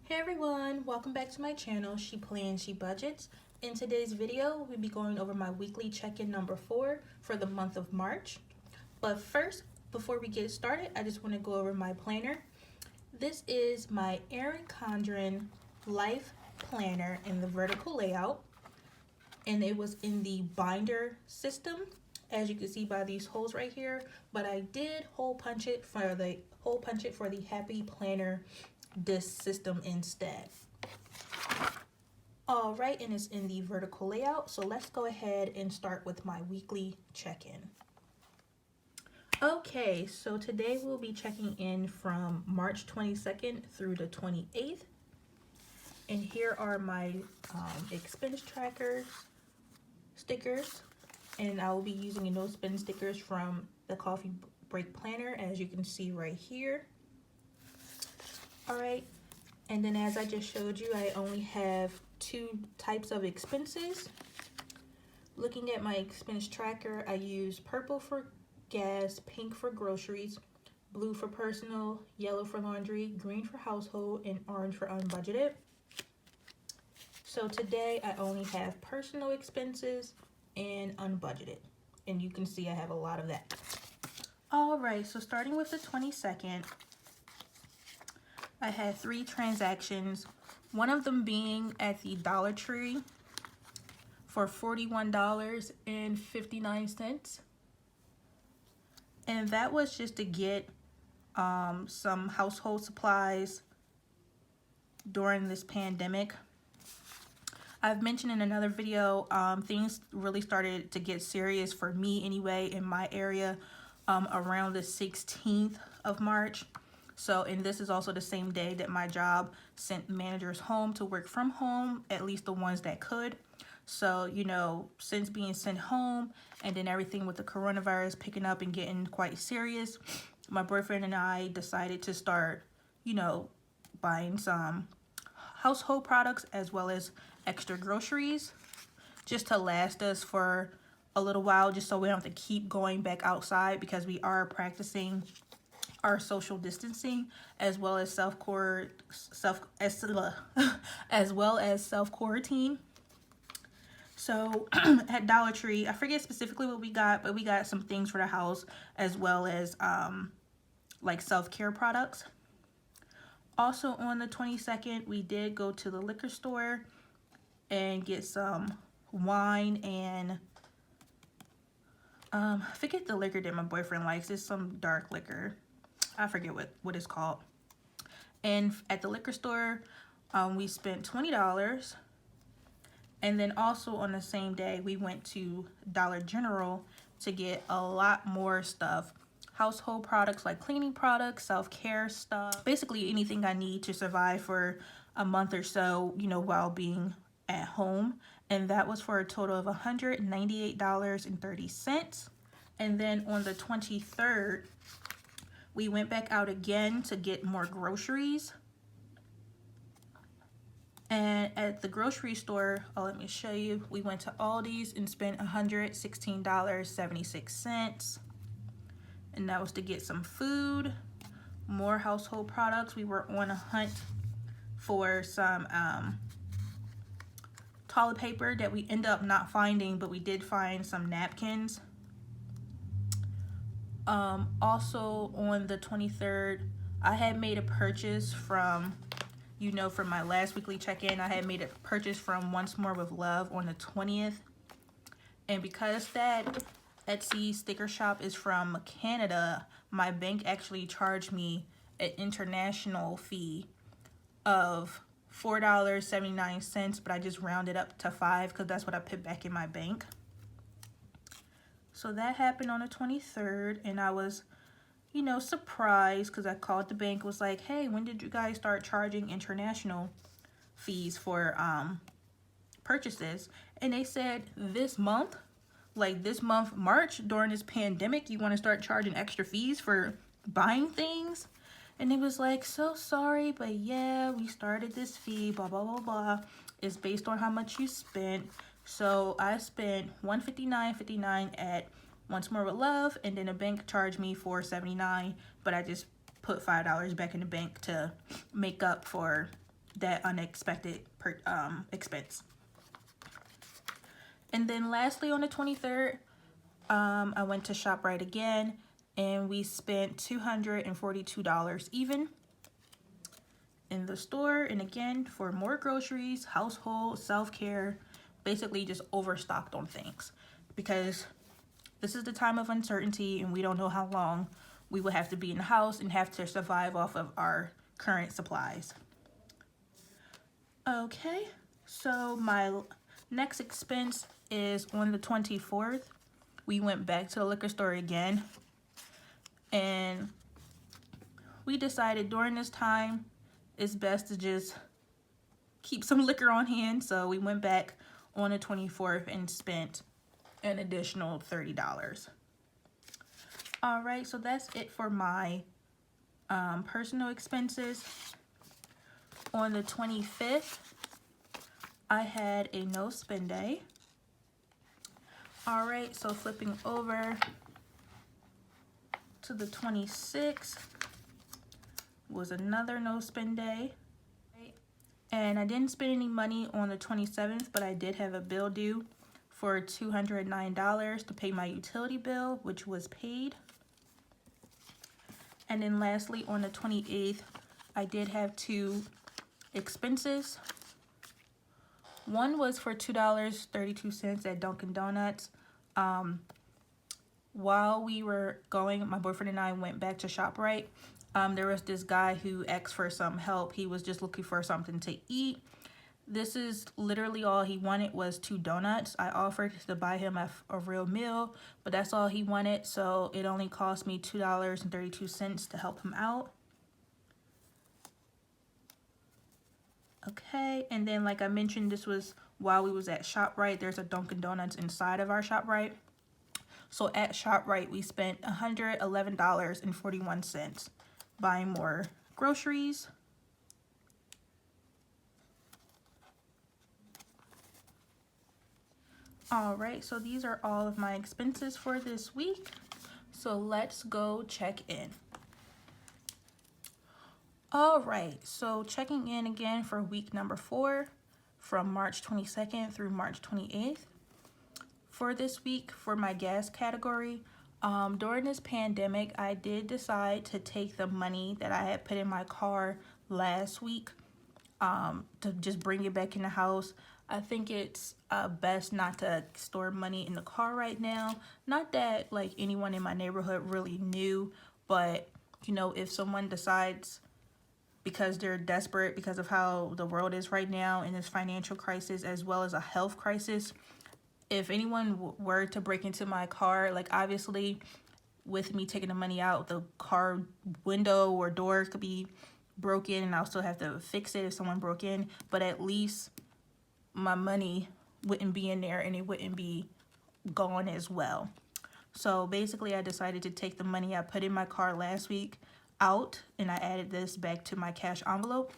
Hey everyone, welcome back to my channel, She Plans, She Budgets. In today's video, we'll be going over my weekly check-in number 4 for the month of March. But first, before we get started, I just want to go over my planner. This is my Erin Condren Life Planner in the vertical layout, and it was in the binder system, as you can see by these holes right here. But I did hole punch it for the Happy Planner disc system instead. All right, and it's in the vertical layout. So let's go ahead and start with my weekly check-in. Okay, so today we'll be checking in from March 22nd through the 28th. And here are my expense tracker stickers. And I will be using no spend stickers from the Coffee Break Planner, as you can see right here. All right, and then as I just showed you, I only have 2 types of expenses. Looking at my expense tracker, I use purple for gas, pink for groceries, blue for personal, yellow for laundry, green for household, and orange for unbudgeted. So today I only have personal expenses and unbudgeted, and you can see I have a lot of that. All right, so starting with the 22nd, I had 3 transactions, one of them being at the Dollar Tree for $41.59. And that was just to get some household supplies during this pandemic. I've mentioned in another video, things really started to get serious for me anyway in my area around the 16th of March. So, and this is also the same day that my job sent managers home to work from home, at least the ones that could. So, you know, since being sent home and then everything with the coronavirus picking up and getting quite serious, my boyfriend and I decided to start, you know, buying some household products as well as extra groceries just to last us for a little while, just so we don't have to keep going back outside, because we are practicing our social distancing as well as self quarantine. So at Dollar Tree, I forget specifically what we got, but we got some things for the house as well as like self-care products. Also on the 22nd, we did go to the liquor store and get some wine and I forget the liquor that my boyfriend likes. It's some dark liquor. I forget what it's called. And at the liquor store, we spent $20. And then also on the same day, we went to Dollar General to get a lot more stuff. Household products like cleaning products, self-care stuff. Basically anything I need to survive for a month or so, you know, while being at home. And that was for a total of $198.30. And then on the 23rd, we went back out again to get more groceries. And at the grocery store, let me show you, we went to Aldi's and spent $116.76. And that was to get some food, more household products. We were on a hunt for some toilet paper that we ended up not finding, but we did find some napkins. Also on the 23rd, I had made a purchase from, you know, from my last weekly check-in, I had made a purchase from Once More with Love on the 20th. And because that Etsy sticker shop is from Canada, my bank actually charged me an international fee of $4.79, but I just rounded up to $5 because that's what I put back in my bank. So that happened on the 23rd, and I was, you know, surprised because I called the bank, was like, hey, when did you guys start charging international fees for purchases? And they said this month, like this month, March, during this pandemic, you want to start charging extra fees for buying things? And it was like, so sorry, but yeah, we started this fee, blah, blah, blah, blah. It's based on how much you spent. So I spent $159.59 at Once More with Love, and then the bank charged me $4.79, but I just put $5 back in the bank to make up for that unexpected expense. And then lastly, on the 23rd, I went to ShopRite again, and we spent $242 even in the store. And again, for more groceries, household, self-care, basically just overstocked on things, because this is the time of uncertainty and we don't know how long we will have to be in the house and have to survive off of our current supplies. Okay, so my next expense is on the 24th. We went back to the liquor store again, and we decided during this time it's best to just keep some liquor on hand. So we went back on the 24th and spent an additional $30. All right, so that's it for my personal expenses. On the 25th, I had a no spend day. All right, so flipping over to the 26th was another no spend day. And I didn't spend any money on the 27th, but I did have a bill due for $209 to pay my utility bill, which was paid. And then lastly, on the 28th, I did have two expenses. One was for $2.32 at Dunkin' Donuts. While we were going, my boyfriend and I went back to ShopRite. There was this guy who asked for some help. He was just looking for something to eat. This is literally all he wanted was 2 donuts. I offered to buy him a real meal, but that's all he wanted. So it only cost me $2.32 to help him out. Okay, and then like I mentioned, this was while we was at ShopRite. There's a Dunkin' Donuts inside of our ShopRite. So at ShopRite, we spent $111.41 buying more groceries. All right, so these are all of my expenses for this week. So let's go check in. All right, so checking in again for week number 4 from March 22nd through March 28th. For this week, for my gas category, during this pandemic, I did decide to take the money that I had put in my car last week to just bring it back in the house. I think it's best not to store money in the car right now. Not that like anyone in my neighborhood really knew, but you know, if someone decides because they're desperate because of how the world is right now in this financial crisis as well as a health crisis, if anyone were to break into my car, like obviously with me taking the money out, the car window or door could be broken and I'll still have to fix it if someone broke in, but at least my money wouldn't be in there and it wouldn't be gone as well. So basically I decided to take the money I put in my car last week out and I added this back to my cash envelope.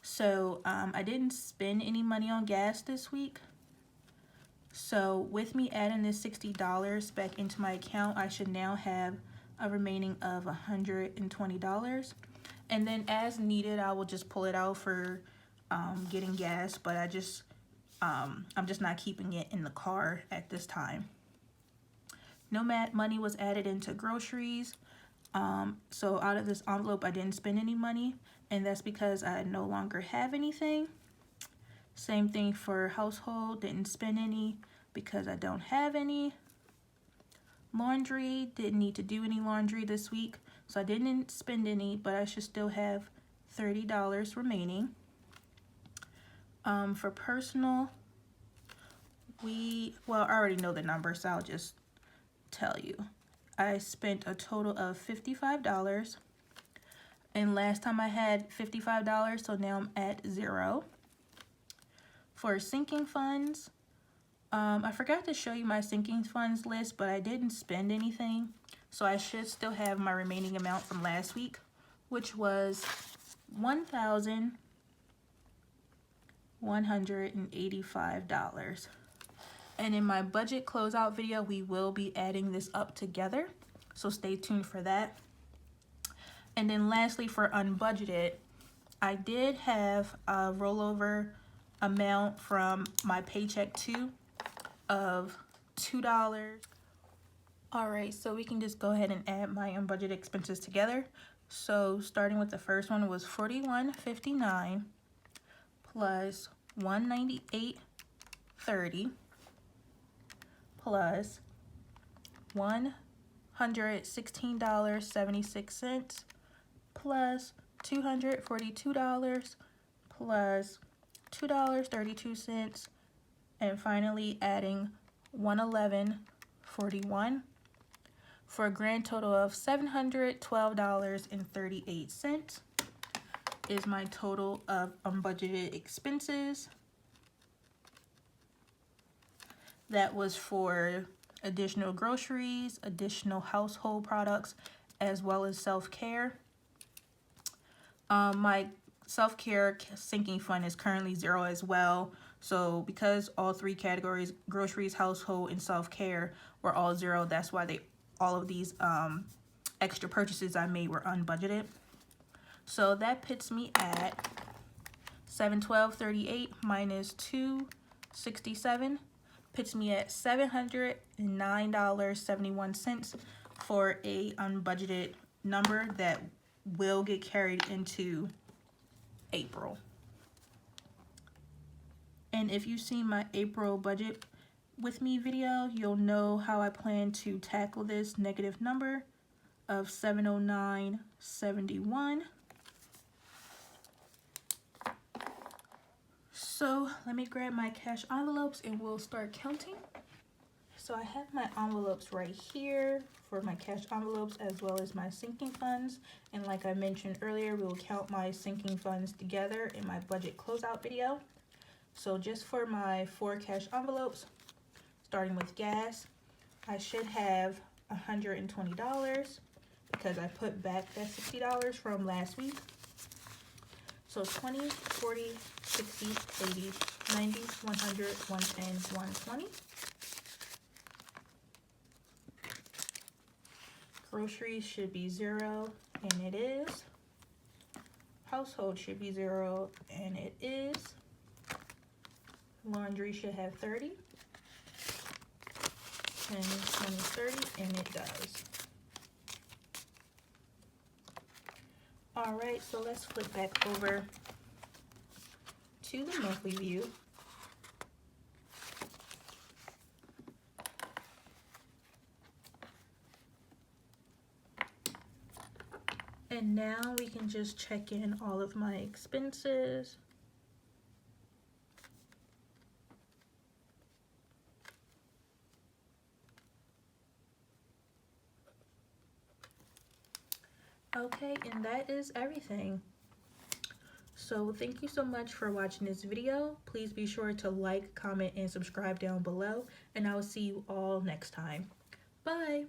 So I didn't spend any money on gas this week. So with me adding this $60 back into my account, I should now have a remaining of $120. And then as needed, I will just pull it out for getting gas, but I'm just not keeping it in the car at this time. No money was added into groceries. So out of this envelope, I didn't spend any money, and that's because I no longer have anything. Same thing for household, didn't spend any because I don't have any. Laundry, didn't need to do any laundry this week, so I didn't spend any, but I should still have $30 remaining. For personal, I already know the number, so I'll just tell you. I spent a total of $55, and last time I had $55, so now I'm at 0. For sinking funds, I forgot to show you my sinking funds list, but I didn't spend anything, so I should still have my remaining amount from last week, which was $1,185. And in my budget closeout video, we will be adding this up together, so stay tuned for that. And then lastly, for unbudgeted, I did have a rollover amount from my paycheck too of $2. Alright, so we can just go ahead and add my unbudgeted expenses together. So starting with the first one was $41.59 plus $198.30 plus $116.76 plus $242 plus $2.32, and finally adding $111.41 for a grand total of $712.38 is my total of unbudgeted expenses. That was for additional groceries, additional household products, as well as self-care. My self-care sinking fund is currently zero as well. So because all three categories, groceries, household, and self-care, were all zero, that's why all of these extra purchases I made were unbudgeted. So that puts me at $712.38 minus $267 puts me at $709.71 for a unbudgeted number that will get carried into April. And if you've seen my April budget with me video, you'll know how I plan to tackle this negative number of $709.71. So let me grab my cash envelopes and we'll start counting. So I have my envelopes right here for my cash envelopes as well as my sinking funds. And like I mentioned earlier, we will count my sinking funds together in my budget closeout video. So just for my 4 cash envelopes, starting with gas, I should have $120 because I put back that $60 from last week. So 20, 40, 60, 80, 90, 100, 110, 120. Groceries should be 0, and it is. Household should be 0, and it is. Laundry should have 30. 10, 20, 30, and it does. Alright, so let's flip back over to the monthly view. And now we can just check in all of my expenses. Okay, and that is everything. So thank you so much for watching this video. Please be sure to like, comment, and subscribe down below, and I will see you all next time. Bye!